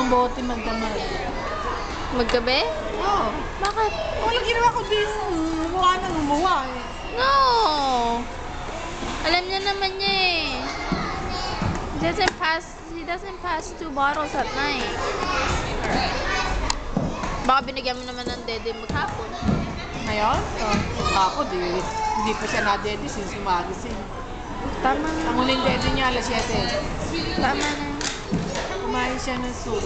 ng bote magdamag. Maggabi? Oo. Bakit? Walang ginawa ko din. Mukha nang umuha eh. No! Alam niya naman niya eh. He doesn't pass 2 bottles at night. Baka binigyan mo naman ng dede maghapon. Ngayon? Ako, hindi pa siya na-daddy since umagising. Tama na. Ang huling daddy niya alas 7. Tama na. Kumain siya ng soup.